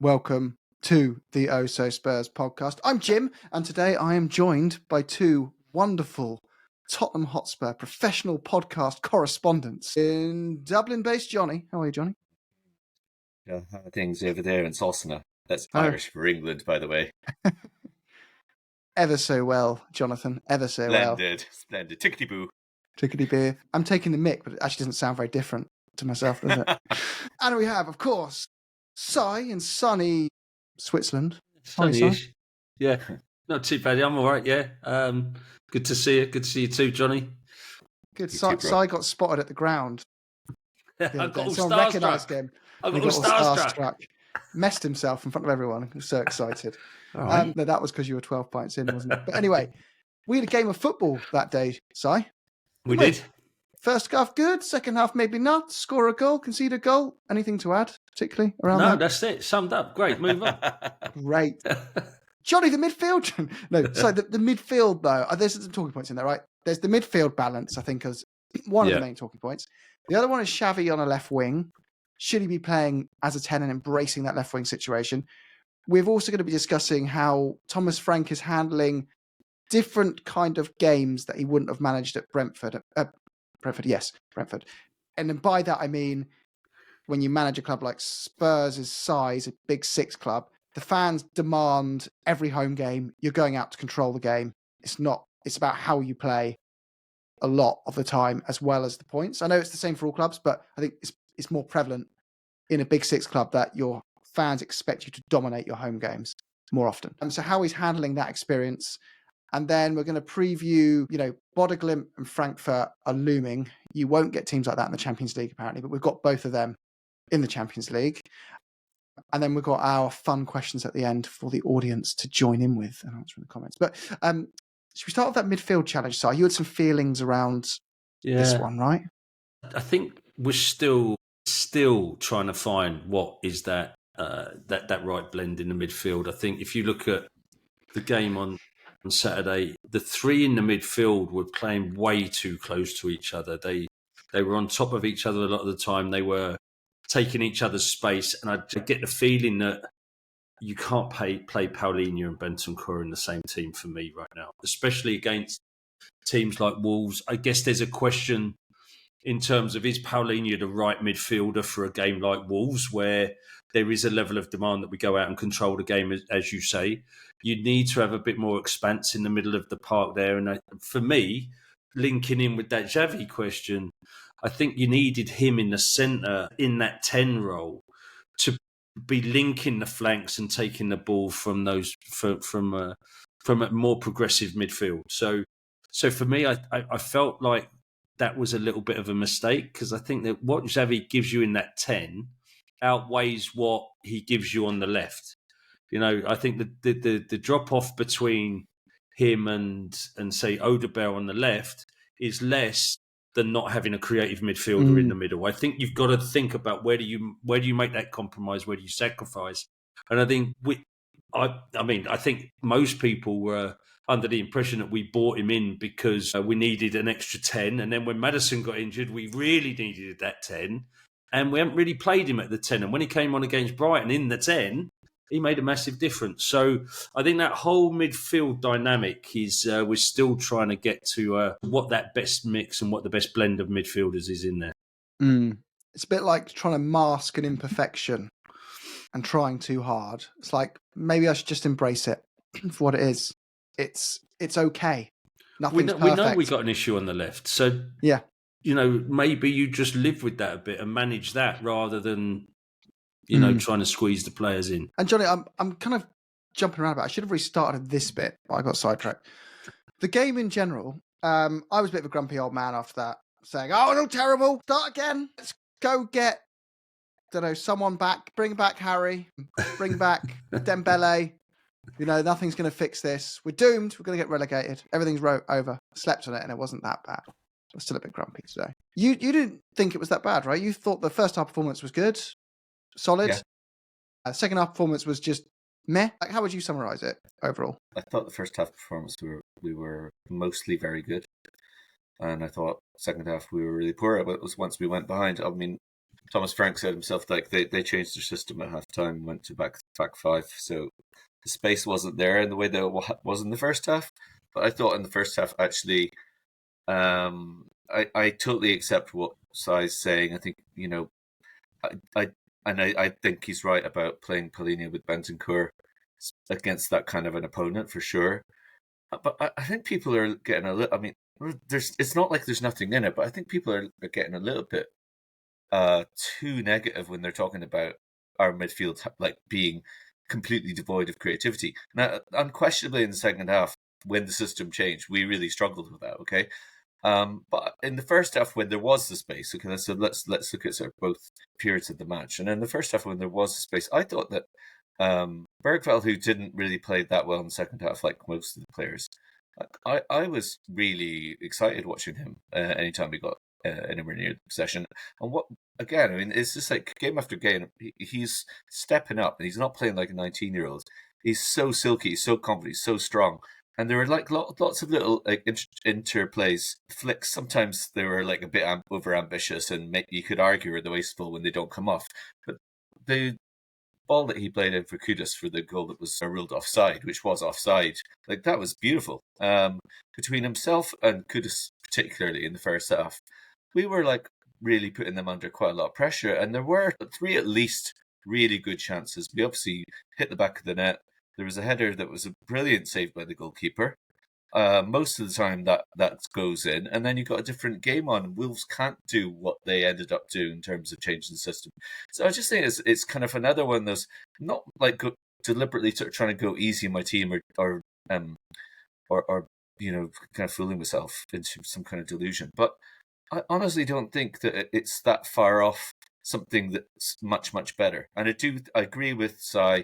welcome to the OhSoSpurs podcast. I'm Jim, and today I am joined by two wonderful Tottenham Hotspur professional podcast correspondents in Dublin-based Jonny. How are you, Jonny? Yeah, things over there in Sosna. That's Irish for England, by the way. Ever so well, Jonathan. Ever so well. Splendid. Tickety-boo. Tickety-boo. I'm taking the mick, but it actually doesn't sound very different to myself, does it? And we have, of course, Cy in sunny Switzerland. Sunny-ish. Yeah, not too bad. I'm all right, yeah. Good to see you. Good to see you too, Jonny. Good. Cy got spotted at the ground. I got all Someone recognised starstruck. him. I got all starstruck. Messed himself in front of everyone. He was so excited. No, that was because you were 12 pints in, wasn't it? But anyway, we had a game of football that day, Cy. We did. First half good, second half maybe not. Score a goal, concede a goal. Anything to add, particularly around that? No, that's it. Summed up. Great. Move on. Great. Jonny, the midfield. No, so the midfield, though, there's some talking points in there, right? There's the midfield balance, I think, as one of the main talking points. The other one is Xavi on a left wing. Should he be playing as a 10 and embracing that left wing situation? We're also going to be discussing how Thomas Frank is handling different kind of games that he wouldn't have managed at Brentford. Brentford. And then by that, I mean, when you manage a club like Spurs' size, a big six club, the fans demand every home game. You're going out to control the game. It's about how you play a lot of the time, as well as the points. I know it's the same for all clubs, but I think it's more prevalent in a big six club that your fans expect you to dominate your home games more often. So how he's handling that experience. And then we're going to preview, Bodo, Glimt and Frankfurt are looming. You won't get teams like that in the Champions League, apparently, but we've got both of them in the Champions League. And then we've got our fun questions at the end for the audience to join in with and answer in the comments. But should we start with that midfield challenge, Si? You had some feelings around this one, right? I think we're still trying to find what is that right blend in the midfield. I think if you look at the game on Saturday, the three in the midfield were playing way too close to each other. They were on top of each other a lot of the time. They were taking each other's space, and I get the feeling that you can't play Paulinho and Bentancur in the same team for me right now, especially against teams like Wolves. I guess there's a question in terms of, is Paulinho the right midfielder for a game like Wolves, where there is a level of demand that we go out and control the game, as you say. You need to have a bit more expanse in the middle of the park there. And for me, linking in with that Xavi question, I think you needed him in the centre, in that 10 role, to be linking the flanks and taking the ball from a more progressive midfield. So for me, I felt like that was a little bit of a mistake, because I think that what Xavi gives you in that 10 outweighs what he gives you on the left. I think the drop off between him and say Odegaard on the left is less than not having a creative midfielder in the middle. I think you've got to think about where do you make that compromise, where do you sacrifice? And I think I think most people were under the impression that we bought him in because we needed an extra 10, and then when Maddison got injured, we really needed that 10, and we haven't really played him at the 10. And when he came on against Brighton in the 10, he made a massive difference. So I think that whole midfield dynamic is we're still trying to get to what that best mix and what the best blend of midfielders is in there. It's a bit like trying to mask an imperfection and trying too hard. It's like, maybe I should just embrace it for what it is. It's okay. Nothing's perfect. We know we got an issue on the left. So, yeah, maybe you just live with that a bit and manage that rather than trying to squeeze the players in. And Jonny, I'm kind of jumping around a bit. I should have restarted this bit, but I got sidetracked. The game in general, I was a bit of a grumpy old man after that, saying, "Oh, no, terrible! Start again. Let's go get, someone back. Bring back Harry. Bring back Dembele. Nothing's going to fix this. We're doomed. We're going to get relegated. Everything's over. Slept on it, and it wasn't that bad. I'm still a bit grumpy today. You didn't think it was that bad, right? You thought the first half performance was good, solid. Yeah. Second half performance was just meh. Like, how would you summarise it overall? I thought the first half performance we were mostly very good, and I thought second half we were really poor. But it was once we went behind. I mean, Thomas Frank said himself, like they changed their system at halftime, went to back five, so the space wasn't there in the way that it was in the first half. But I thought in the first half, actually, I totally accept what Sai's saying. I think, I think he's right about playing Palhinha with Bentancur against that kind of an opponent for sure. But I think people are getting a little. I mean, it's not like there's nothing in it, but I think people are getting a little bit too negative when they're talking about our midfield like being completely devoid of creativity. Now, unquestionably, in the second half, when the system changed, we really struggled with that. Okay, but in the first half, when there was the space, okay, so let's look at sort of both periods of the match. And in the first half, when there was the space, I thought that Bergvall, who didn't really play that well in the second half, like most of the players, I was really excited watching him anytime we got anywhere near the possession. And what again? I mean, it's just like game after game, he's stepping up, and he's not playing like a 19-year-old. He's so silky, he's so confident, he's so strong. And there were like lots of little like interplays, flicks. Sometimes they were like a bit over ambitious, and you could argue are the wasteful when they don't come off. But the ball that he played in for Kudus for the goal that was ruled offside, which was offside, like that was beautiful. Between himself and Kudus, particularly in the first half, we were like really putting them under quite a lot of pressure, and there were 3 at least really good chances. We obviously hit the back of the net. There was a header that was a brilliant save by the goalkeeper. Most of the time that goes in, and then you've got a different game on. Wolves can't do what they ended up doing in terms of changing the system. So I just think it's kind of another one of those, not like deliberately trying to go easy on my team or kind of fooling myself into some kind of delusion. But I honestly don't think that it's that far off something that's much, much better. And I agree with Sai.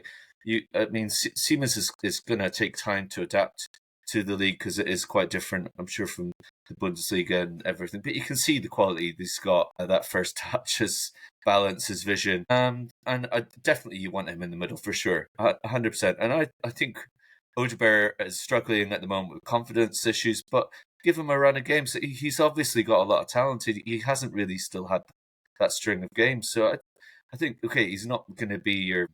Siemens is going to take time to adapt to the league because it is quite different, I'm sure, from the Bundesliga and everything. But you can see the quality he's got. That first touch, his balance, his vision. And definitely you want him in the middle for sure, 100%. And I think Odegaard is struggling at the moment with confidence issues, but give him a run of games. He's obviously got a lot of talent. He hasn't really still had that string of games. So I think, okay, he's not going to be your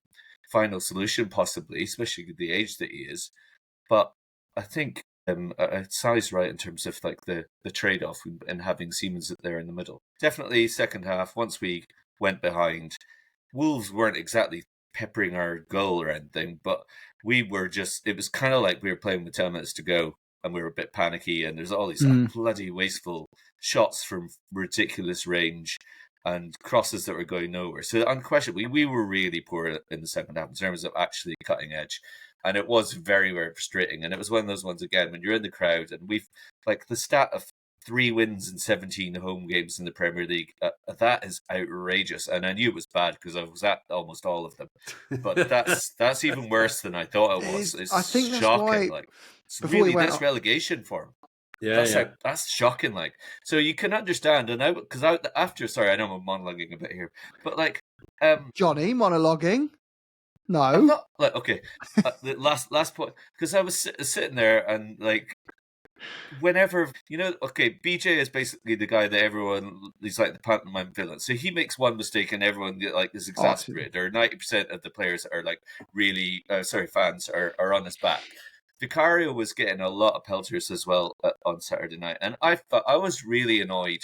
final solution, possibly, especially with the age that he is. But I think Sai's right in terms of like the trade-off and having Siemens there in the middle. Definitely second half, once we went behind, Wolves weren't exactly peppering our goal or anything, but we were it was kind of like we were playing with 10 minutes to go and we were a bit panicky, and there's all these bloody wasteful shots from ridiculous range and crosses that were going nowhere. So unquestionably, we were really poor in the second half in terms of actually cutting edge. And it was very, very frustrating. And it was one of those ones, again, when you're in the crowd, and we've, like, the stat of 3 wins in 17 home games in the Premier League, that is outrageous. And I knew it was bad because I was at almost all of them. But that's even worse than I thought it was. It's I think that's shocking. why, like, it's really, that's relegation for him. Yeah, that's shocking. Like, so you can understand, and sorry, I know I'm monologuing a bit here, but like, Jonny monologuing. No, I'm not like okay. The last point, because I was sitting there and like, whenever okay, BJ is basically the guy that everyone he's like the pantomime villain. So he makes one mistake and everyone like is exasperated, or 90% of the players are like really fans are on his back. Vicario was getting a lot of pelters as well on Saturday night, and I was really annoyed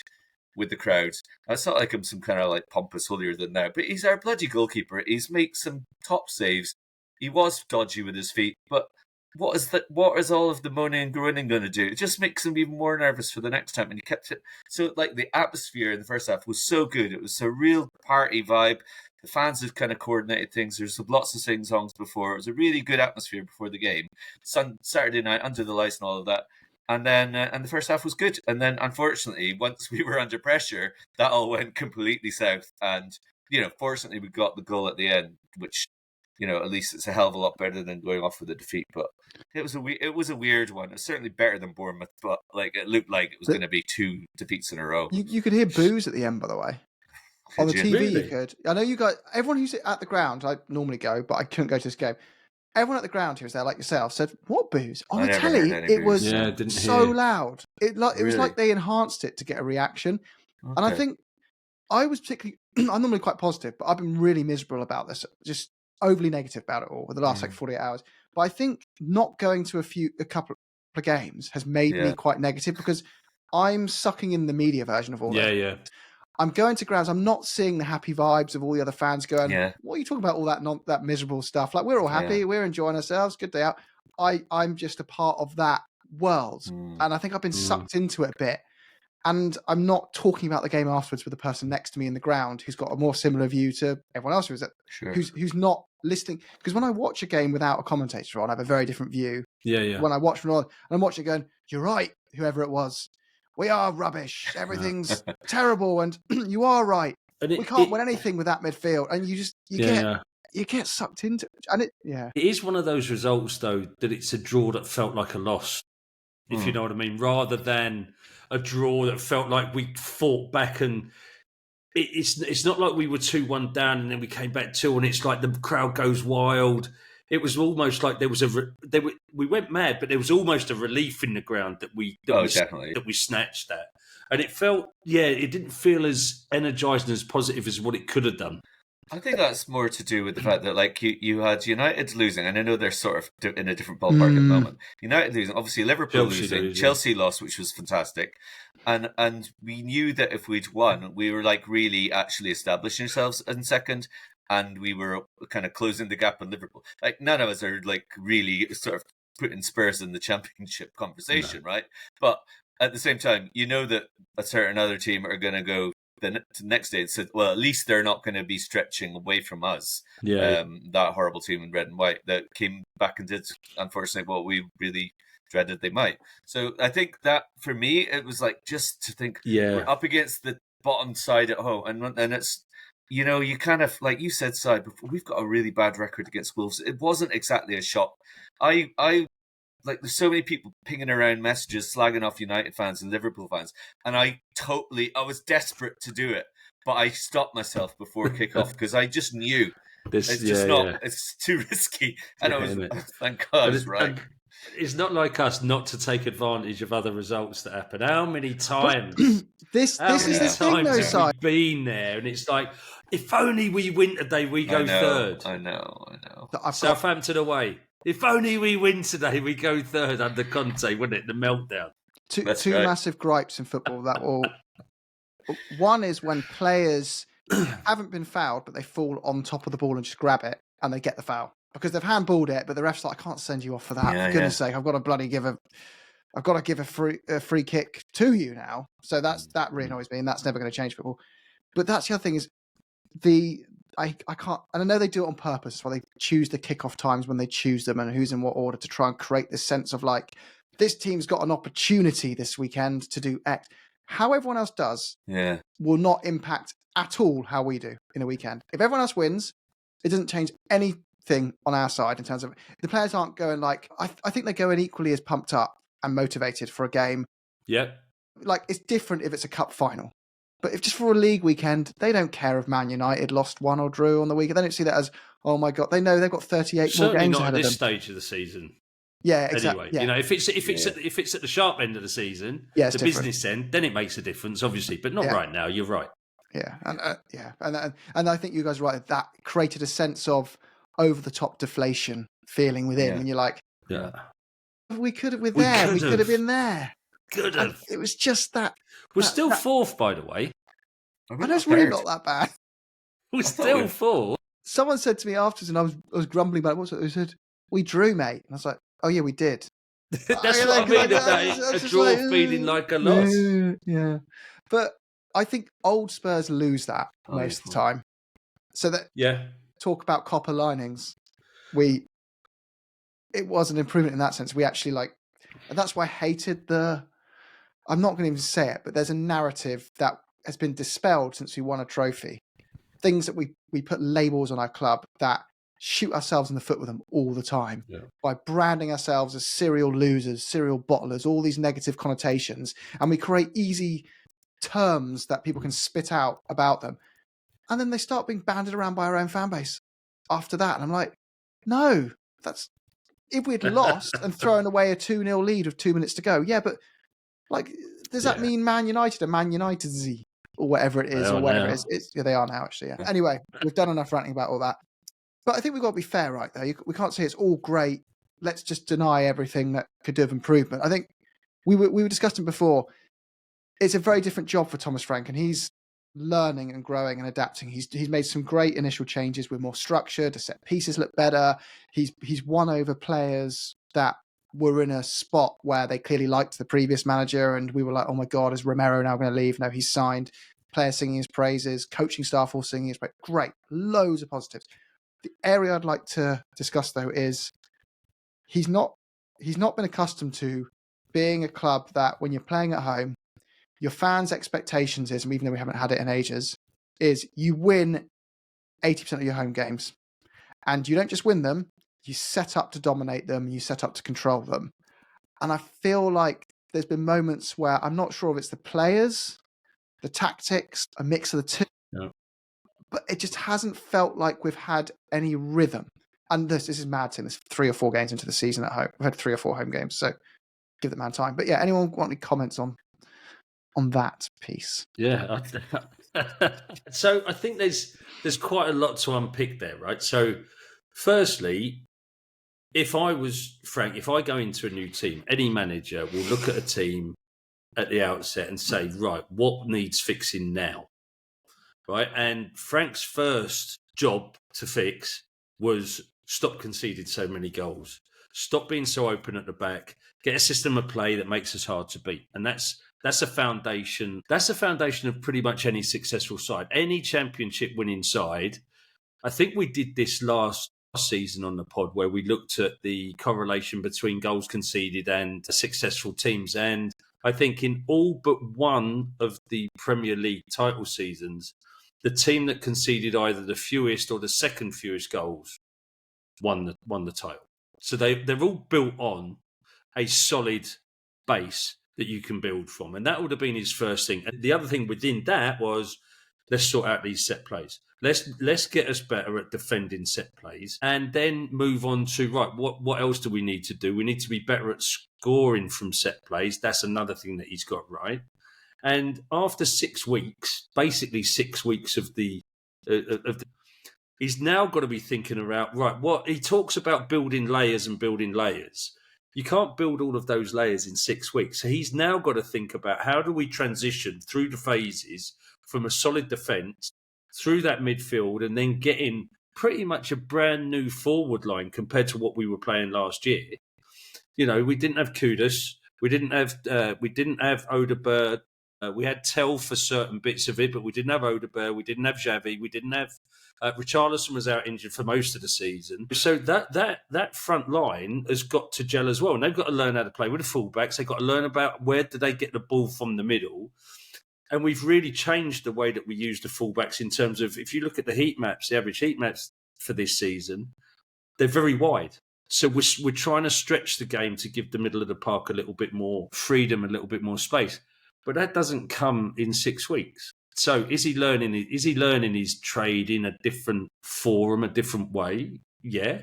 with the crowd. It's not like I'm some kind of like pompous holier than thou, but he's our bloody goalkeeper. He's made some top saves. He was dodgy with his feet, but what is all of the moaning and groaning going to do? It just makes him even more nervous for the next time. And he kept it. So like the atmosphere in the first half was so good. It was a real party vibe. The fans had kind of coordinated things. There's lots of sing-songs before. It was a really good atmosphere before the game. Saturday night, under the lights and all of that. And then and the first half was good. And then, unfortunately, once we were under pressure, that all went completely south. And, fortunately, we got the goal at the end, which, at least it's a hell of a lot better than going off with a defeat. But it was a weird one. It's certainly better than Bournemouth, but like it looked like it was going to be 2 defeats in a row. You could hear boos at the end, by the way. On the TV, really? You could. I know you guys. Everyone who's at the ground, I normally go, but I couldn't go to this game. Everyone at the ground who was there, like yourself, said, "What boos?" On the telly, it was so loud. It was like they enhanced it to get a reaction. Okay. And I think I was particularly, I'm normally quite positive, but I've been really miserable about this, just overly negative about it all for the last 48 hours. But I think not going to a couple of games has made me quite negative because I'm sucking in the media version of all this. Yeah. I'm going to grounds. I'm not seeing the happy vibes of all the other fans going, what are you talking about? All that miserable stuff. Like, we're all happy. We're enjoying ourselves. Good day out. I'm just a part of that world. And I think I've been sucked into it a bit. And I'm not talking about the game afterwards with the person next to me in the ground who's got a more similar view to everyone else who's not listening. Because when I watch a game without a commentator on, I have a very different view. Yeah. When I watch from on, and I'm watching it going, you're right, whoever it was. We are rubbish. Everything's terrible, and you are right. And we can't win anything with that midfield. And you get sucked into it. And it is one of those results though that it's a draw that felt like a loss, if you know what I mean, rather than a draw that felt like we fought back. And it's not like we were 2-1 down and then we came back 2, and it's like the crowd goes wild. It was almost like there was we went mad, but there was almost a relief in the ground that we snatched at, and it felt it didn't feel as energised and as positive as what it could have done. I think that's more to do with the fact that, like, you had United losing, and I know they're sort of in a different ballpark at the moment. United losing, obviously Liverpool losing, Chelsea lost, which was fantastic, and we knew that if we'd won, we were like really actually establishing ourselves in second. And we were kind of closing the gap on Liverpool. Like, none of us are like really sort of putting Spurs in the championship conversation, right? But at the same time, you know that a certain other team are going to go the next day and said, well, at least they're not going to be stretching away from us. That horrible team in red and white that came back and did, unfortunately, what we really dreaded they might. So I think that for me, it was like just to think we're up against the bottom side at home, and it's. You kind of, like you said, Si, before, we've got a really bad record against Wolves. It wasn't exactly a shock. I there's so many people pinging around messages slagging off United fans and Liverpool fans, and I was desperate to do it, but I stopped myself before kickoff because I just knew it's just it's too risky, and I was, thank God, I was right. It's not like us not to take advantage of other results that happen. How many times? This is the thing, though, Si. We've been there, and it's like, if only we win today, we go third. I know. Southampton away. If only we win today, we go third under Conte, wouldn't it? The meltdown. Two massive gripes in football that will. One is when players haven't been fouled, but they fall on top of the ball and just grab it, and they get the foul. Because they've handballed it, but the ref's like, I can't send you off for that. For goodness sake, I've got to give a free kick to you now. So that really annoys me, and that's never going to change football. But that's the other thing is I can't, and I know they do it on purpose. That's why they choose the kickoff times when they choose them and who's in what order to try and create this sense of like, this team's got an opportunity this weekend to do X. How everyone else does will not impact at all how we do in a weekend. If everyone else wins, it doesn't change anything on our side in terms of the players aren't going like, I think they're going equally as pumped up and motivated for a game. Yeah. Like, it's different if it's a cup final. But if just for a league weekend, they don't care if Man United lost one or drew on the weekend. They don't see that as, oh my God, they know they've got 38 Certainly more games not ahead at of them. this stage of the season. Yeah, exactly. Anyway, if it's at the sharp end of the season, the different business end, then it makes a difference, obviously, but not right now. You're right. Yeah, and I think you guys are right. That created a sense of over the top deflation feeling within, and you're like, we could have been there. Could have. It was just that. We're still fourth, by the way. I know it's really not that bad. We're still fourth. Someone said to me afterwards, and I was grumbling about it. What's it? They said, we drew, mate. And I was like, oh yeah, we did. That's what I mean about a draw feeling like a loss. Yeah. But I think old Spurs lose that most of the time. So that talk about copper linings. It was an improvement in that sense. We actually and that's why I hated I'm not going to even say it, but there's a narrative that has been dispelled since we won a trophy. Things that we put labels on our club that shoot ourselves in the foot with them all the time by branding ourselves as serial losers, serial bottlers, all these negative connotations. And we create easy terms that people can spit out about them. And then they start being banded around by our own fan base after that. And I'm like, no, if we'd lost and thrown away a 2-0 lead with 2 minutes to go. Yeah, but does that mean Man United are Man United-y? or whatever it is, They or are whatever now. it is. Yeah, they are now, actually. Yeah. Anyway, we've done enough ranting about all that. But I think we've got to be fair, right, though. We can't say it's all great. Let's just deny everything that could do with improvement. I think we were discussing before. It's a very different job for Thomas Frank, and he's learning and growing and adapting. He's made some great initial changes with more structure. The set pieces look better. He's won over players that were in a spot where they clearly liked the previous manager, and we were like, oh my God, is Romero now going to leave? No, he's signed. Players singing his praises, coaching staff all singing his praises. Great. Loads of positives. The area I'd like to discuss, though, is he's not been accustomed to being a club that when you're playing at home, your fans' expectations is, and even though we haven't had it in ages, is you win 80% of your home games. And you don't just win them, you set up to dominate them, you set up to control them. And I feel like there's been moments where I'm not sure if it's the players, the tactics, a mix of the two, but it just hasn't felt like we've had any rhythm. And this is mad saying this 3 or 4 games into the season at home. We've had 3 or 4 home games, so give the man time. But yeah, anyone want any comments on that piece? Yeah. So I think there's quite a lot to unpick there, right? So firstly, if I was Frank, if I go into a new team, any manager will look at a team at the outset and say, right, what needs fixing now? Right. And Frank's first job to fix was stop conceding so many goals, stop being so open at the back, get a system of play that makes us hard to beat. And that's a foundation. That's a foundation of pretty much any successful side, any championship winning side. I think we did this last season on the pod where we looked at the correlation between goals conceded and successful teams. And I think in all but one of the Premier League title seasons, the team that conceded either the fewest or the second fewest goals won the title. So they're all built on a solid base that you can build from. And that would have been his first thing. And the other thing within that was, let's sort out these set plays. Let's get us better at defending set plays, and then move on to, right, what else do we need to do? We need to be better at scoring from set plays. That's another thing that he's got right. And after 6 weeks, basically 6 weeks of he's now got to be thinking about, right, what he talks about, building layers and building layers. You can't build all of those layers in 6 weeks. So he's now got to think about, how do we transition through the phases from a solid defence through that midfield, and then getting pretty much a brand new forward line compared to what we were playing last year. You know, we didn't have Kudus, we didn't have Odegaard. We had Tell for certain bits of it, but we didn't have Odegaard, we didn't have Xavi, we didn't have Richarlison was out injured for most of the season. So that front line has got to gel as well. And they've got to learn how to play with the fullbacks. They've got to learn about where do they get the ball from the middle. And we've really changed the way that we use the fullbacks in terms of, if you look at the heat maps, the average heat maps for this season, they're very wide. So we're trying to stretch the game to give the middle of the park a little bit more freedom, a little bit more space. But that doesn't come in 6 weeks. So is he learning his trade in a different forum, a different way? Yeah.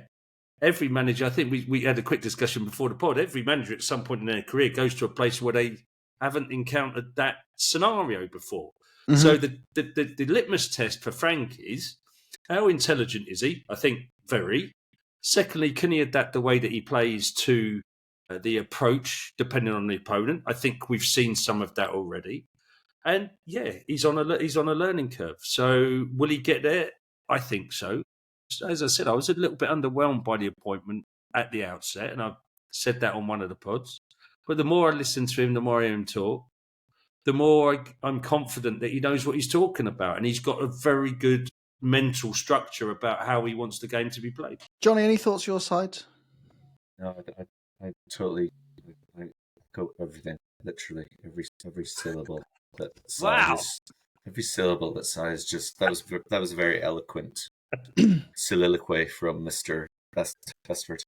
Every manager, I think we had a quick discussion before the pod, every manager at some point in their career goes to a place where they haven't encountered that scenario before. Mm-hmm. So the litmus test for Frank is, how intelligent is he? I think very. Secondly, can he adapt the way that he plays to the approach, depending on the opponent? I think we've seen some of that already. And yeah, he's on a learning curve. So will he get there? I think so. As I said, I was a little bit underwhelmed by the appointment at the outset, and I've said that on one of the pods. But the more I listen to him, the more I hear him talk, the more I'm confident that he knows what he's talking about, and he's got a very good mental structure about how he wants the game to be played. Jonny, any thoughts your side? No, I totally go everything, literally every syllable that every syllable that size. Just that was a very eloquent soliloquy from Mr. Bestford.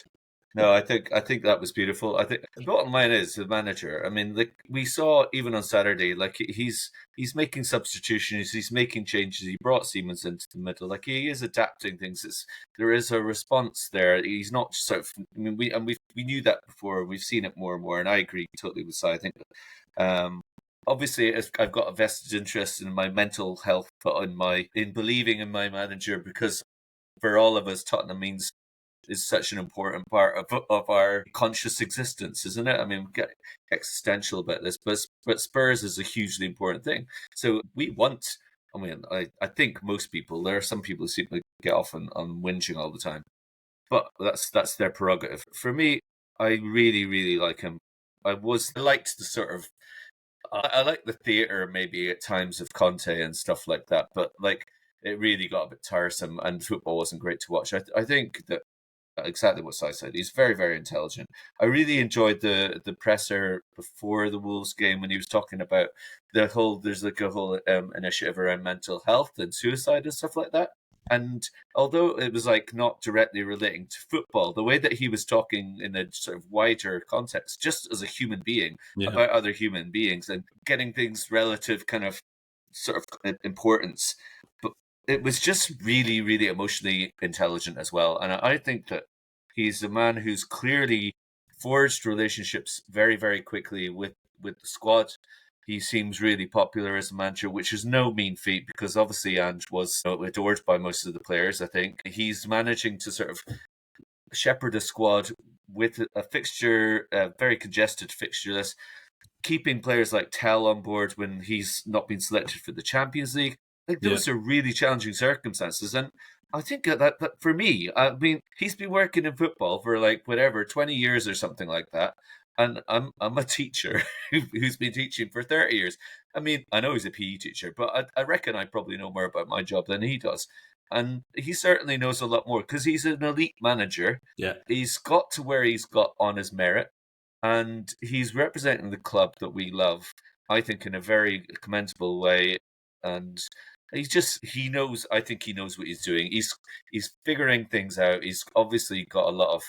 No, I think that was beautiful. I think the bottom line is the manager. I mean, we saw even on Saturday, like he's making substitutions, he's making changes. He brought Siemens into the middle. Like he is adapting things. There is a response there. He's not just sort of. I mean, we knew that before. We've seen it more and more, and I agree totally with Si. I think obviously I've got a vested interest in my mental health, but in believing in my manager, because for all of us, Tottenham is such an important part of our conscious existence, isn't it? I mean, we get existential about this, but Spurs is a hugely important thing. So we want. I mean, I think most people. There are some people who seem to get off on whinging all the time, but that's their prerogative. For me, I really, really like him. I liked the sort of. I like the theatre maybe at times of Conte and stuff like that, but like it really got a bit tiresome and football wasn't great to watch. I think that exactly what Si said. He's very, very intelligent. I really enjoyed the presser before the Wolves game when he was talking about there's like a whole initiative around mental health and suicide and stuff like that. And although it was like not directly relating to football, the way that he was talking in a sort of wider context, just as a human being, about other human beings and getting things relative kind of sort of importance, but it was just really, really emotionally intelligent as well. And I think that he's a man who's clearly forged relationships very, very quickly with the squad. He seems really popular as a manager, which is no mean feat because obviously Ange was adored by most of the players, I think. He's managing to sort of shepherd a squad with a fixture, a very congested fixture list, keeping players like Tell on board when he's not been selected for the Champions League. Like those are really challenging circumstances. And I think that for me, I mean, he's been working in football for like 20 years or something like that. And I'm a teacher who's been teaching for 30 years. I mean, I know he's a PE teacher, but I reckon I probably know more about my job than he does. And he certainly knows a lot more because he's an elite manager. Yeah. He's got to where he's got on his merit. And he's representing the club that we love, I think, in a very commendable way. And I think he knows what he's doing. He's figuring things out. He's obviously got a lot of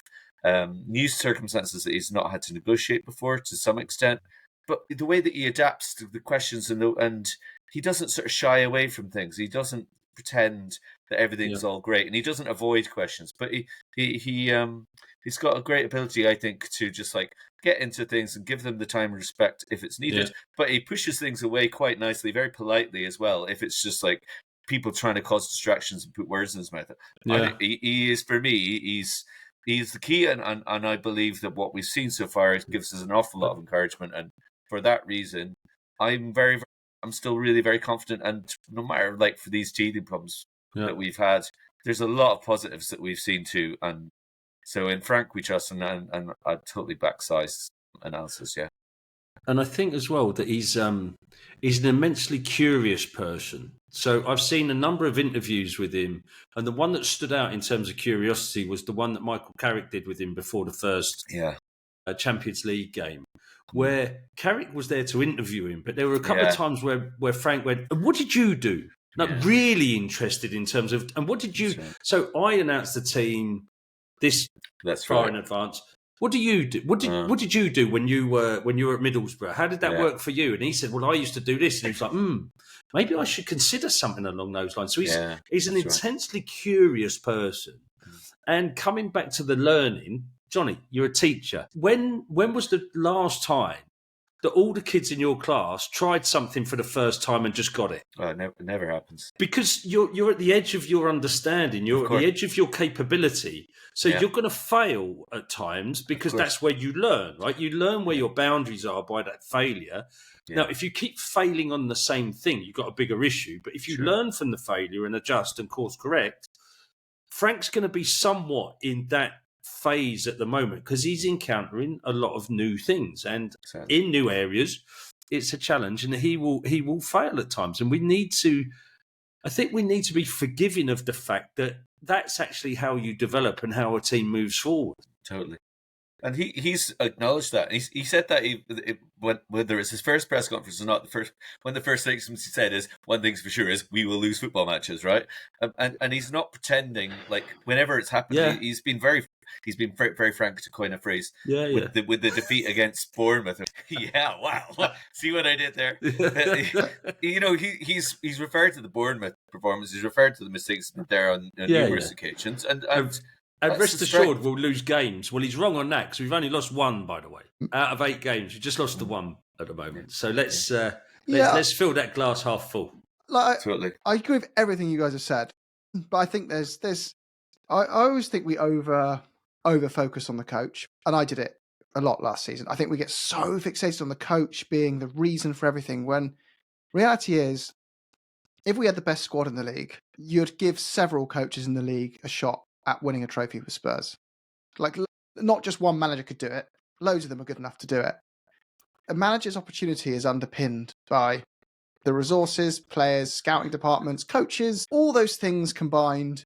new circumstances that he's not had to negotiate before to some extent. But the way that he adapts to the questions and he doesn't sort of shy away from things. He doesn't pretend that everything's all great, and he doesn't avoid questions. But he's got a great ability, I think, to just like get into things and give them the time and respect if it's needed. Yeah. But he pushes things away quite nicely, very politely as well, if it's just like people trying to cause distractions and put words in his mouth. Yeah. He is, for me, he's the key, and I believe that what we've seen so far gives us an awful lot of encouragement. And for that reason, I'm still really very confident. And no matter like for these teething problems that we've had, there's a lot of positives that we've seen too. And so in Frank we trust, and I totally back Si's analysis. Yeah. And I think as well that he's an immensely curious person. So I've seen a number of interviews with him, and the one that stood out in terms of curiosity was the one that Michael Carrick did with him before the first Champions League game, where Carrick was there to interview him, but there were a couple of times where Frank went, "What did you do?" Really interested in terms of, and what did you? Right. So I announced the team That's far right. in advance. What do you do? What did you do when you were at Middlesbrough? How did that work for you? And he said, "Well, I used to do this." And he was like, maybe I should consider something along those lines. So he's an intensely curious person. And coming back to the learning, Jonny, you're a teacher. When was the last time that all the kids in your class tried something for the first time and just got it? It never happens. Because you're at the edge of your understanding. You're at the edge of your capability. So you're going to fail at times because that's where you learn, right? You learn where your boundaries are by that failure. Yeah. Now, if you keep failing on the same thing, you've got a bigger issue. But if you learn from the failure and adjust and course correct, Frank's going to be somewhat in that phase at the moment because he's encountering a lot of new things and in new areas. It's a challenge, and he will fail at times. And we need to be forgiving of the fact that that's actually how you develop and how a team moves forward. Totally. And he's acknowledged that. He said that whether it's his first press conference or not, one of the first things he said is, one thing's for sure is we will lose football matches, right? And he's not pretending like whenever it's happened. He's been very very frank, to coin a phrase. With the defeat against Bournemouth. Wow. See what I did there? He's referred to the Bournemouth performance. He's referred to the mistakes there on numerous occasions, and rest assured, we'll lose games. Well, he's wrong on that because we've only lost one, by the way. Out of 8 games, we just lost the one. at the moment. So let's fill that glass half full. Totally. I agree with everything you guys have said, but I think I always think we over focus on the coach, and I did it a lot last season. I think we get so fixated on the coach being the reason for everything, when reality is, if we had the best squad in the league, you'd give several coaches in the league a shot at winning a trophy with Spurs. Like, not just one manager could do it. Loads of them are good enough to do it. A manager's opportunity is underpinned by the resources, players, scouting departments, coaches, all those things combined,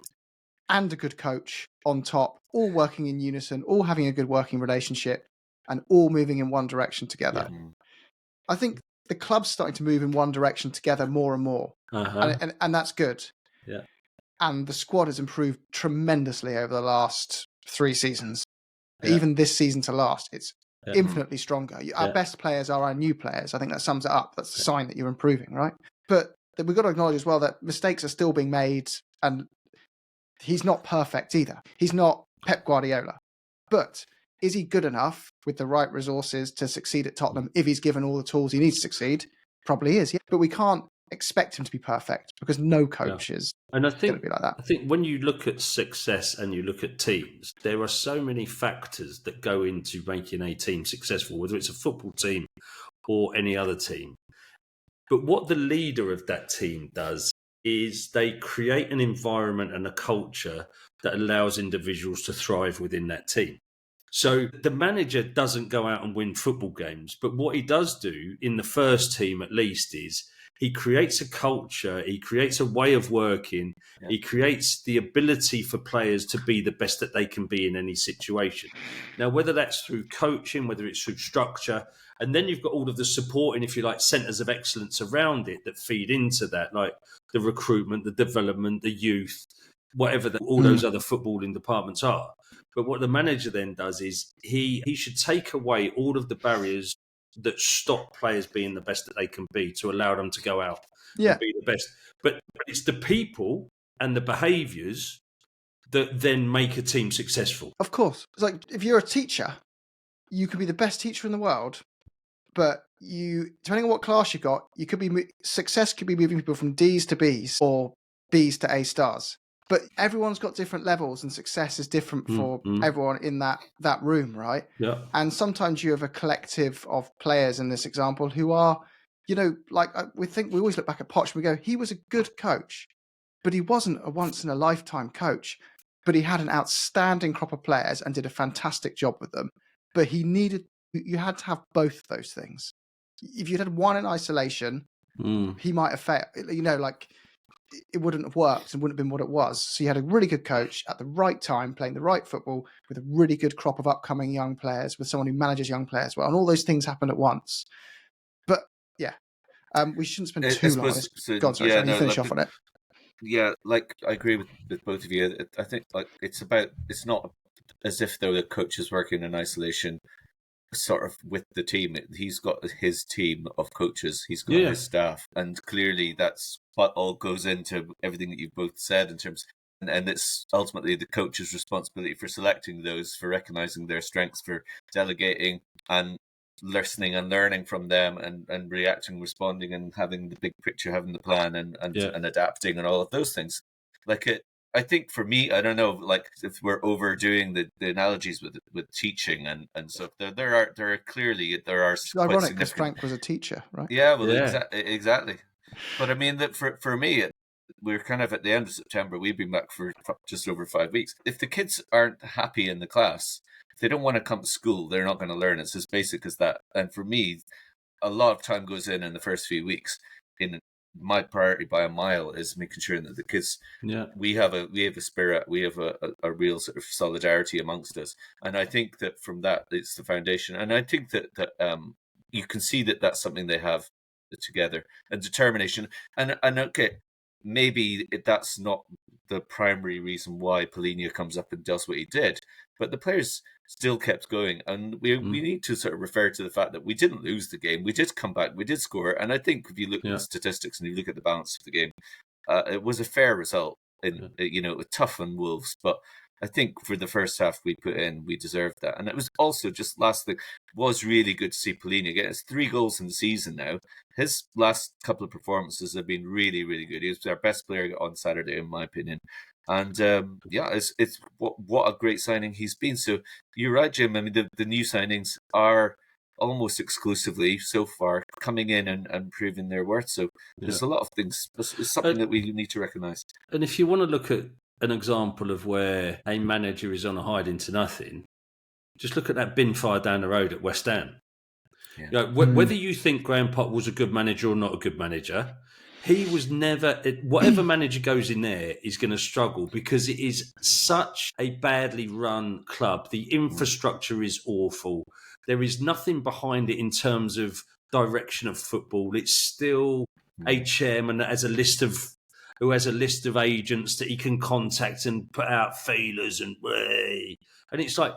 and a good coach on top, all working in unison, all having a good working relationship, and all moving in one direction together. Yeah. I think the club's starting to move in one direction together more and more, and that's good. Yeah. And the squad has improved tremendously over the last 3 seasons. Yeah. Even this season to last, it's infinitely stronger. Our best players are our new players. I think that sums it up. That's a sign that you're improving, right? But we've got to acknowledge as well that mistakes are still being made, and he's not perfect either. He's not Pep Guardiola. But is he good enough with the right resources to succeed at Tottenham if he's given all the tools he needs to succeed? Probably is, yeah. But we can't expect him to be perfect, because no coach is going to be like that. I think when you look at success and you look at teams, there are so many factors that go into making a team successful, whether it's a football team or any other team. But what the leader of that team does is they create an environment and a culture that allows individuals to thrive within that team. So the manager doesn't go out and win football games, but what he does do in the first team at least is he creates a culture, he creates a way of working, he creates the ability for players to be the best that they can be in any situation. Now, whether that's through coaching, whether it's through structure, and then you've got all of the supporting, if you like, centres of excellence around it that feed into that, like the recruitment, the development, the youth, whatever all those other footballing departments are. But what the manager then does is he should take away all of the barriers that stop players being the best that they can be to allow them to go out and be the best. But it's the people and the behaviours that then make a team successful. Of course. It's like, if you're a teacher, you could be the best teacher in the world, but depending on what class you got, success could be moving people from D's to B's or B's to A stars. But everyone's got different levels, and success is different for everyone in that room, right? Yeah. And sometimes you have a collective of players in this example who are, like we always look back at Poch and we go, he was a good coach, but he wasn't a once in a lifetime coach. But he had an outstanding crop of players and did a fantastic job with them. But you had to have both of those things. If you'd had one in isolation, he might have failed. It wouldn't have worked and wouldn't have been what it was. So you had a really good coach at the right time, playing the right football with a really good crop of upcoming young players, with someone who manages young players well. And all those things happened at once. But we shouldn't spend too long on this. Go on, sorry, you finish off on it. Yeah, like I agree with both of you. I think it's not as if though the coach is working in isolation sort of with the team. He's got his team of coaches, he's got his staff, and clearly that's what all goes into everything that you've both said in terms, and it's ultimately the coach's responsibility for selecting those, for recognizing their strengths, for delegating and listening and learning from them, and reacting, responding, and having the big picture, having the plan, and adapting, and all of those things. I think for me, I don't know, like if we're overdoing the analogies with teaching and so there are clearly it's ironic because Frank was a teacher, right? Yeah, well, exactly. But I mean that for me, we're kind of at the end of September. We've been back for just over 5 weeks. If the kids aren't happy in the class, if they don't want to come to school, they're not going to learn. It's as basic as that. And for me, a lot of time goes in the first few weeks. In my priority by a mile is making sure that the kids, we have a spirit, we have a real sort of solidarity amongst us, and I think that from that it's the foundation, and I think that you can see that that's something they have together, and determination, and okay, maybe that's not the primary reason why Polina comes up and does what he did, but the players still kept going, and we need to sort of refer to the fact that we didn't lose the game. We did come back, we did score, and I think if you look at the statistics and you look at the balance of the game, it was a fair result. Tough on Wolves, but I think for the first half we put in, we deserved that. And it was also just last thing, was really good to see Polini get his 3 goals in the season now. His last couple of performances have been really, really good. He was our best player on Saturday, in my opinion. And it's what a great signing he's been. So you're right, Jim. I mean, the new signings are almost exclusively so far coming in and proving their worth. So there's a lot of things. It's something that we need to recognise. And if you want to look at an example of where a manager is on a hide into nothing, just look at that bin fire down the road at West Ham. Yeah. You know, whether you think Graham Potter was a good manager or not a good manager, he was never, whatever manager goes in there is going to struggle because it is such a badly run club. The infrastructure is awful. There is nothing behind it in terms of direction of football. It's still a chairman that has a list of agents that he can contact and put out feelers and it's like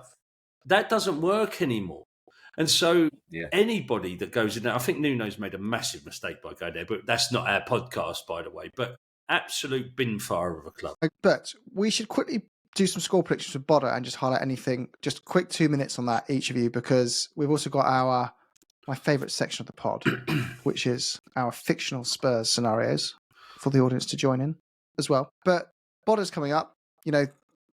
that doesn't work anymore. And so anybody that goes in there, I think Nuno's made a massive mistake by going there, but that's not our podcast, by the way. But absolute bin fire of a club. But we should quickly do some score predictions with Bodo and just highlight anything. Just quick 2 minutes on that, each of you, because we've also got my favourite section of the pod, which is our fictional Spurs scenarios for the audience to join in as well. But Bodo's coming up. You know,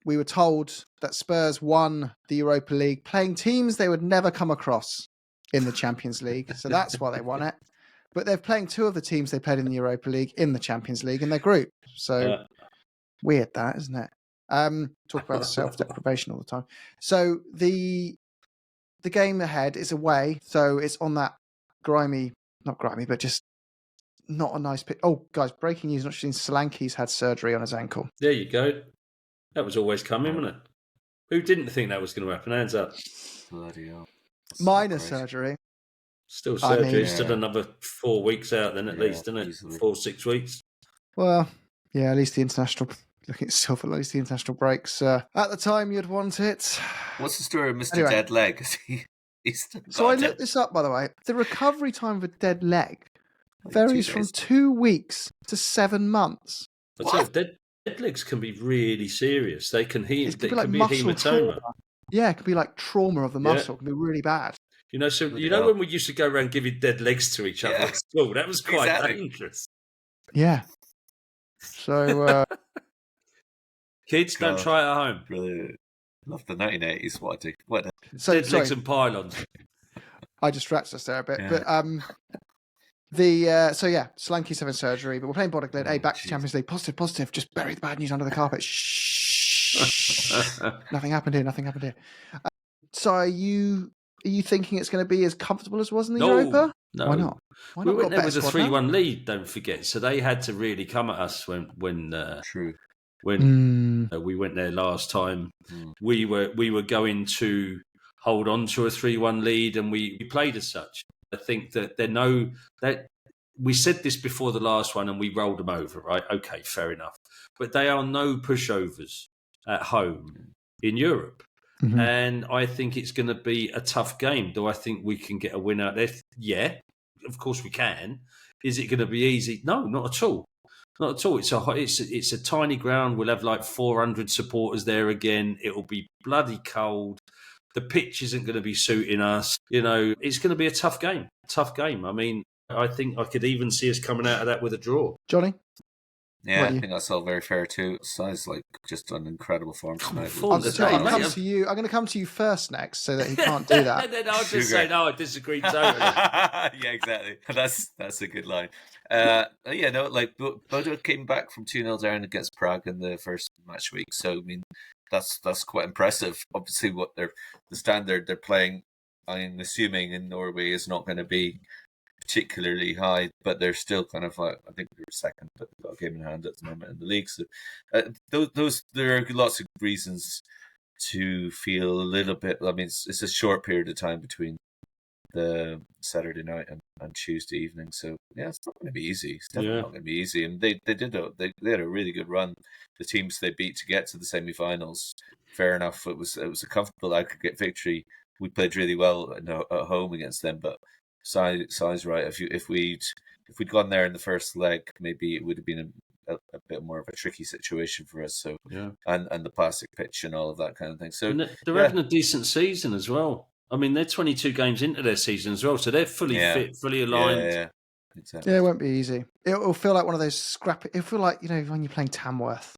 we were told that Spurs won the Europa League playing teams they would never come across in the Champions League. So that's why they won it. But they're playing 2 of the teams they played in the Europa League in the Champions League in their group. So weird that, isn't it? Talk about self-deprivation all the time. So the game ahead is away. So it's on that not grimy, but just not a nice pitch. Oh, guys, breaking news. Not seen Solanke's had surgery on his ankle. There you go. That was always coming, wasn't it? Who didn't think that was going to happen? Hands up. Bloody hell. Minor surgery. Still surgery. Still another 4 weeks out then at least, isn't it? Easily. 4-6 weeks. Well, yeah, at least the international... Looking at still for at least the international breaks. At the time you'd want it. What's the story of Mr. Dead Leg? So I looked this up, by the way. The recovery time of a dead leg varies from 2 weeks to 7 months. So dead legs can be really serious. They can heal. It can be a hematoma. Trauma. Yeah, it could be like trauma of the muscle. It can be really bad. You know, so when we used to go around giving dead legs to each other at school, that was quite dangerous. Yeah. So kids, don't try it at home. Really love the 1980s. Dead legs and pylons. I distracted us there a bit, but Solanke's having surgery, but we're playing Bodo Glimt. Back to Champions League. Positive. Just bury the bad news under the carpet. Shh. Nothing happened here. So are you thinking it's going to be as comfortable as it was in the Europa? No. Why not? We went there with a 3-1 lead, don't forget. So they had to really come at us when we went there last time. We were going to hold on to a 3-1 lead, and we played as such. I think that that we said this before the last one, and we rolled them over, right? Okay, fair enough. But they are no pushovers at home in Europe. Mm-hmm. And I think it's going to be a tough game. Do I think we can get a win out there? Yeah, of course we can. Is it going to be easy? No, not at all. Not at all. It's a tiny ground. We'll have like 400 supporters there again. It'll be bloody cold. The pitch isn't going to be suiting us. You know, it's going to be a tough game. I mean, I think I could even see us coming out of that with a draw. Jonny? Yeah, I think that's all very fair too. Size like just an incredible form tonight. I'm going to come to you first next, so that he can't do that. And then I'll just say, no, I disagree totally. Yeah, exactly. That's a good line. Bodo came back from 2-0 down against Prague in the first match week. So I mean, that's quite impressive. Obviously, the standard they're playing, I'm assuming in Norway, is not going to be particularly high, but they're still kind of like, I think they're second, but they've got a game in hand at the moment in the league. So there are lots of reasons to feel a little bit. I mean, it's a short period of time between the Saturday night and Tuesday evening, so yeah, it's not going to be easy. It's definitely not going to be easy. And they had a really good run. The teams they beat to get to the semi-finals, fair enough. It was a comfortable aggregate victory. We played really well at home against them, but size right. If we'd gone there in the first leg, maybe it would have been a bit more of a tricky situation for us. So Yeah. and the plastic pitch and all of that kind of thing. So they're having a decent season as well. I mean, they're 22 games into their season as well, so they're fully fit, fully aligned. Yeah, exactly. Yeah, it won't be easy. It'll feel like one of those scrappy. It'll feel like, when you're playing Tamworth.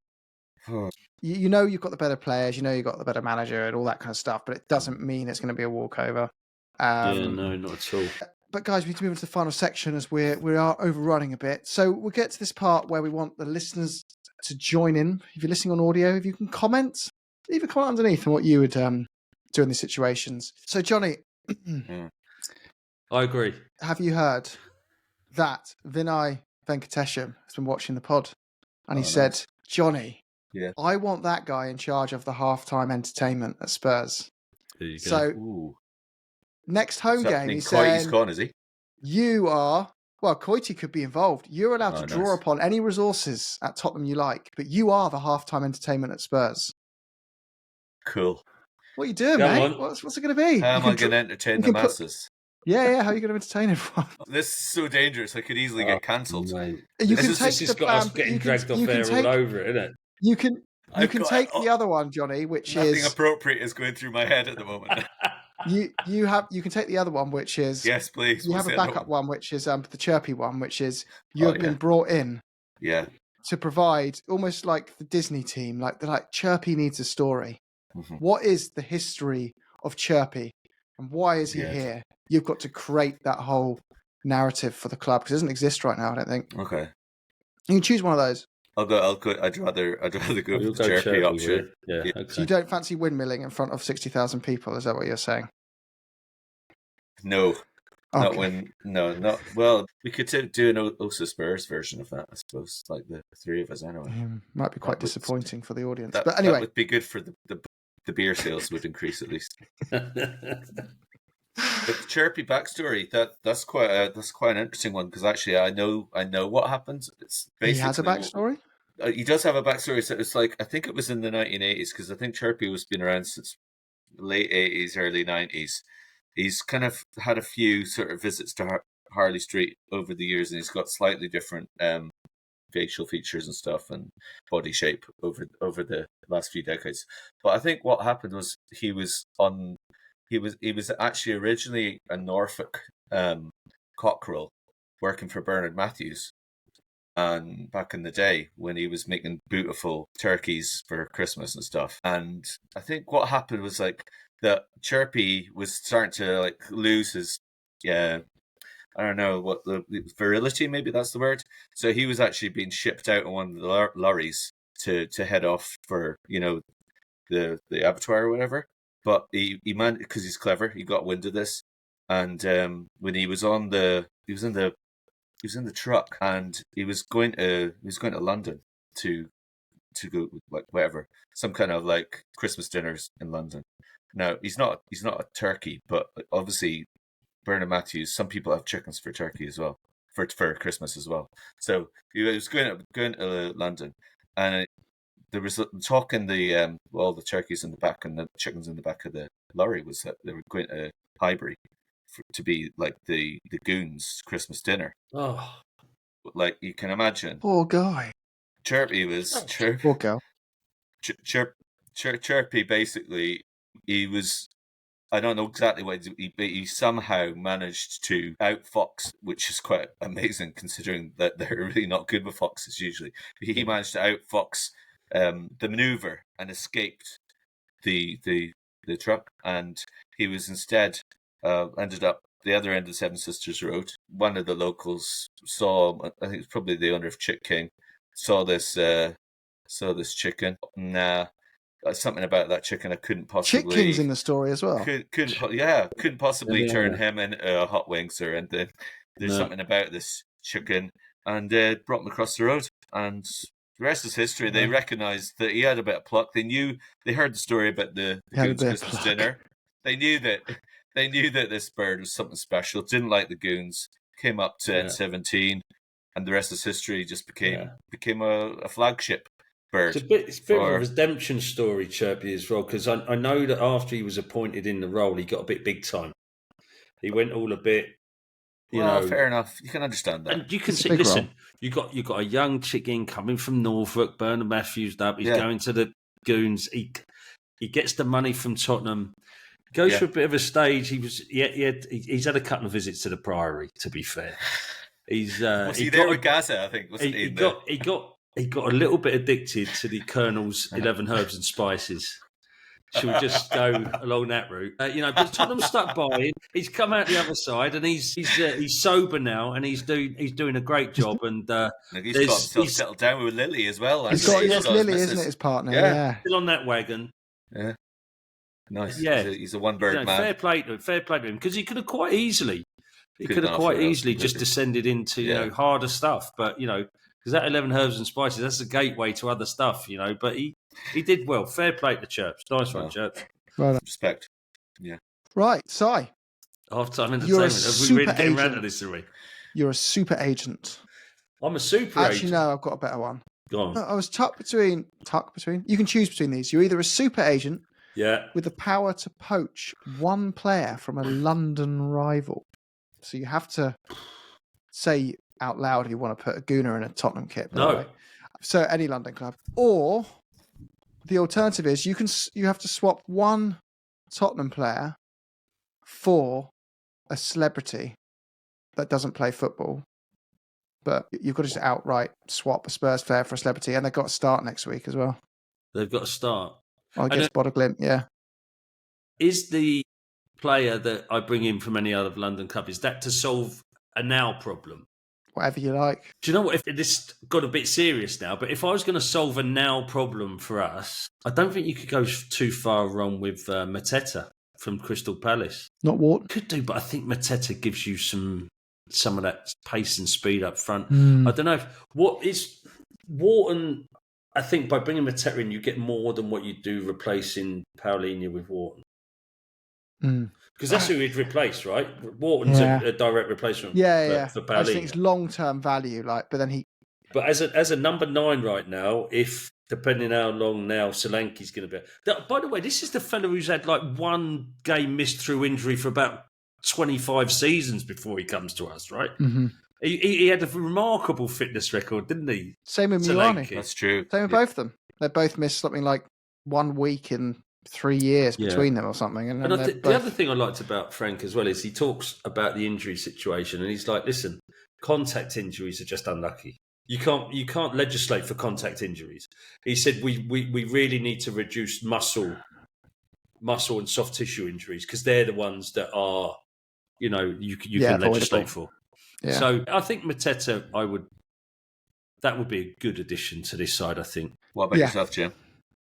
You know you've got the better players, you know you've got the better manager and all that kind of stuff, but it doesn't mean it's going to be a walkover. No, not at all. But guys, we need to move into the final section as we are overrunning a bit. So we'll get to this part where we want the listeners to join in. If you're listening on audio, if you can comment, leave a comment underneath on what you would do in these situations. So Jonny, I agree. Have you heard that Vinay Venkatesham has been watching the pod and he said, Jonny, I want that guy in charge of the halftime entertainment at Spurs. There you go. So next home game, he said, Coitey's gone, is he? You are, Coitey could be involved. You're allowed to draw upon any resources at Tottenham you like, but you are the halftime entertainment at Spurs. Cool. What are you doing, mate? What's it going to be? How am I going to entertain the masses? Yeah. How are you going to entertain everyone? This is so dangerous. I could easily get cancelled. You can take the got us getting dragged off air all over it, isn't it? You can take the other one, Jonny, which nothing appropriate is going through my head at the moment. You can take the other one, which is yes, please. You have a backup one, which is the chirpy one, which is you have been brought in, to provide almost like the Disney team, like Chirpy needs a story. Mm-hmm. What is the history of Chirpy, and why is he here? You've got to create that whole narrative for the club because it doesn't exist right now. I don't think. Okay, you can choose one of those. I'll go. I'd rather go with the Chirpy option. Yeah. Okay. So you don't fancy windmilling in front of 60,000 people? Is that what you're saying? No. Not when. No, not well. We could do an OhSoSpurs version of that, I suppose. Like the three of us, anyway. Might be quite disappointing for the audience, but anyway, that would be good for the beer sales. Would increase at least. But the Chirpy backstory that's quite an interesting one because actually I know what happens. It's basically, he has a backstory. He does have a backstory. So it's like I think it was in the 1980s because I think Chirpy was been around since late 80s, early 90s. He's kind of had a few sort of visits to Harley Street over the years, and he's got slightly different facial features and stuff and body shape over the last few decades. But I think what happened was he was actually originally a Norfolk cockerel working for Bernard Matthews, and back in the day when he was making beautiful turkeys for Christmas and stuff. And I think what happened was like that Chirpy was starting to like lose his I don't know what the virility, maybe that's the word. So he was actually being shipped out on one of the lorries to head off for the abattoir or whatever. But he managed, because he's clever, he got wind of this, and when he was in the truck, and he was going to London to go like whatever, some kind of like Christmas dinners in London. Now he's not a turkey, but obviously Bernard Matthews, some people have chickens for turkey as well, for Christmas as well. So he was going to London, and there was talk in the all the turkeys in the back and the chickens in the back of the lorry was that they were going to Highbury to be like the goons' Christmas dinner. Oh, like you can imagine. Poor guy. Chirpy was Chirpy. Poor girl. Chirpy basically, he was. I don't know exactly what he somehow managed to outfox, which is quite amazing considering that they're really not good with foxes usually. He managed to outfox the maneuver and escaped the truck, and he was instead ended up the other end of Seven Sisters Road. One of the locals saw, I think it's probably the owner of Chick King, saw this chicken. Something about that chicken I couldn't possibly. Chick King's in the story as well. Couldn't possibly turn him into a hot wings or anything. There's something about this chicken, and brought him across the road, and the rest is history. They recognised that he had a bit of pluck. They heard the story about the goons' Christmas dinner. They knew that this bird was something special. Didn't like the goons. Came up to N17, and the rest is history. Just became a flagship bird. It's a bit of a redemption story, Chirpy, as well, because I know that after he was appointed in the role, he got a bit big time. He went all a bit fair enough. You can understand that. And you can It's a see, big listen, you got a young chicken coming from Norfolk, Bernard Matthews up. He's going to the Goons. He gets the money from Tottenham. Goes for a bit of a stage. He's had a couple of visits to the Priory. To be fair, was he there with Gaza? I think wasn't he? He got a little bit addicted to the Colonel's 11 herbs and spices. She'll just go along that route, But Tottenham stuck by him. He's come out the other side, and he's sober now, and he's doing a great job. And he's got himself settled down with Lily as well. He's got Lily, isn't it? His partner, yeah, still on that wagon. Yeah, nice. Yeah, he's a one-bird man. Fair play to him, because he could have quite easily, just descended into harder stuff, but because that 11 herbs and spices, that's a gateway to other stuff, But he did well. Fair play to Chirps. Nice one, Chirps. Right. Respect. Yeah. Right, Si. Half-time entertainment. Have we really getting around to this, are we? You're a super agent. I'm a super agent. Actually, no, I've got a better one. Go on. No, I was tucked between. You can choose between these. You're either a super agent with the power to poach one player from a London rival. So you have to say out loud if you want to put a Gooner in a Tottenham kit. No. So any London club. Or the alternative is you have to swap one Tottenham player for a celebrity that doesn't play football. But you've got to just outright swap a Spurs player for a celebrity, and they've got to start next week as well. They've got to start. I guess Bodo Glimt, yeah. Is the player that I bring in from any other London club, is that to solve a now problem? Whatever you like. Do you know what? If this got a bit serious now, but if I was going to solve a now problem for us, I don't think you could go too far wrong with Mateta from Crystal Palace. Not Wharton? Could do, but I think Mateta gives you some of that pace and speed up front. I don't know what is Wharton. I think by bringing Mateta in, you get more than what you do replacing Paulinho with Wharton. Because that's who he'd replace, right? Wharton's a direct replacement. For Paulinho. I think it's long-term value, but then he. But as a number 9 right now, if depending how long now Solanke's going to be. By the way, this is the fellow who's had one game missed through injury for about 25 seasons before he comes to us, right? Mm-hmm. He had a remarkable fitness record, didn't he? Same with Milani. That's true. Same with both of them. They both missed something like 1 week in 3 years between them or something. And the other thing I liked about Frank as well is he talks about the injury situation, and he's like, listen, contact injuries are just unlucky. You can't legislate for contact injuries. He said we really need to reduce muscle and soft tissue injuries, because they're the ones that are, you can legislate for. Yeah. So I think Mateta, that would be a good addition to this side, I think. What about yourself, Jim?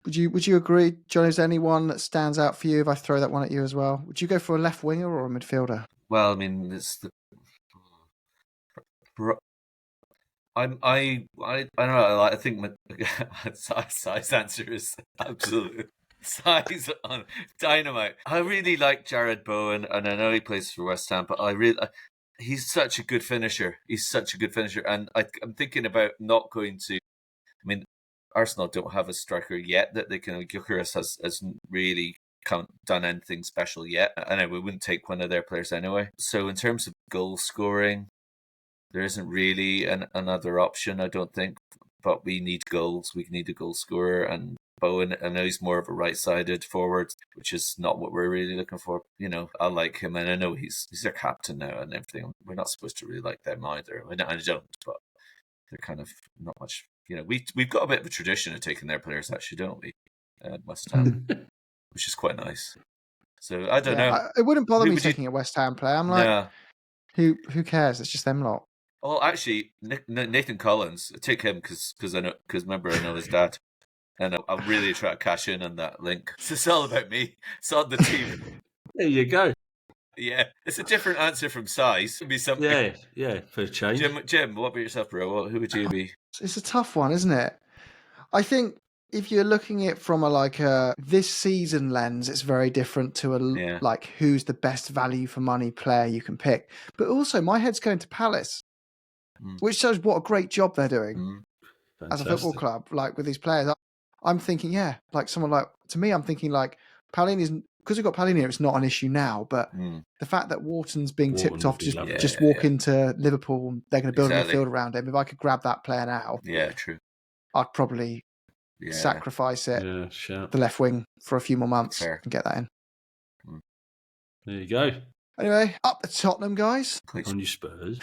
Would you agree, John? Is there anyone that stands out for you if I throw that one at you as well? Would you go for a left winger or a midfielder? Well, I mean, I don't know. I think size answer is absolute size on dynamite. I really like Jared Bowen, and I know he plays for West Ham, but he's such a good finisher. And I'm thinking about not going to. I mean, Arsenal don't have a striker yet that they can. Gyökeres has really done anything special yet. And we wouldn't take one of their players anyway. So in terms of goal scoring, there isn't really another option, I don't think. But we need goals. We need a goal scorer. And Bowen, I know he's more of a right-sided forward, which is not what we're really looking for. I like him, and I know he's their captain now and everything. We're not supposed to really like them either. I don't, but they're kind of not much. We've got a bit of a tradition of taking their players, actually, don't we? At West Ham, which is quite nice. So I don't know. It wouldn't bother me taking a West Ham player. I'm like, who cares? It's just them lot. Well, actually, Nathan Collins, I take him because remember, I know his dad, and I'm really trying to cash in on that link. It's all about me. It's on the team. There you go. Yeah, it's a different answer from size. It'd be something. Yeah, for a change. Jim, what about yourself, bro? Who would you be? It's a tough one, isn't it? I think if you're looking at it from a this season lens, it's very different to who's the best value for money player you can pick. But also, my head's going to Palace, which shows what a great job they're doing as a football club. With these players, I'm thinking, someone to me, I'm thinking Paulinho's because we've got Palhinha, it's not an issue now. But the fact that Wharton's being tipped off, just walk into Liverpool, they're going to build a midfield around him. If I could grab that player now, true. I'd probably sacrifice it, the left wing, for a few more months and get that in. There you go. Anyway, up the Tottenham, guys. On your Spurs.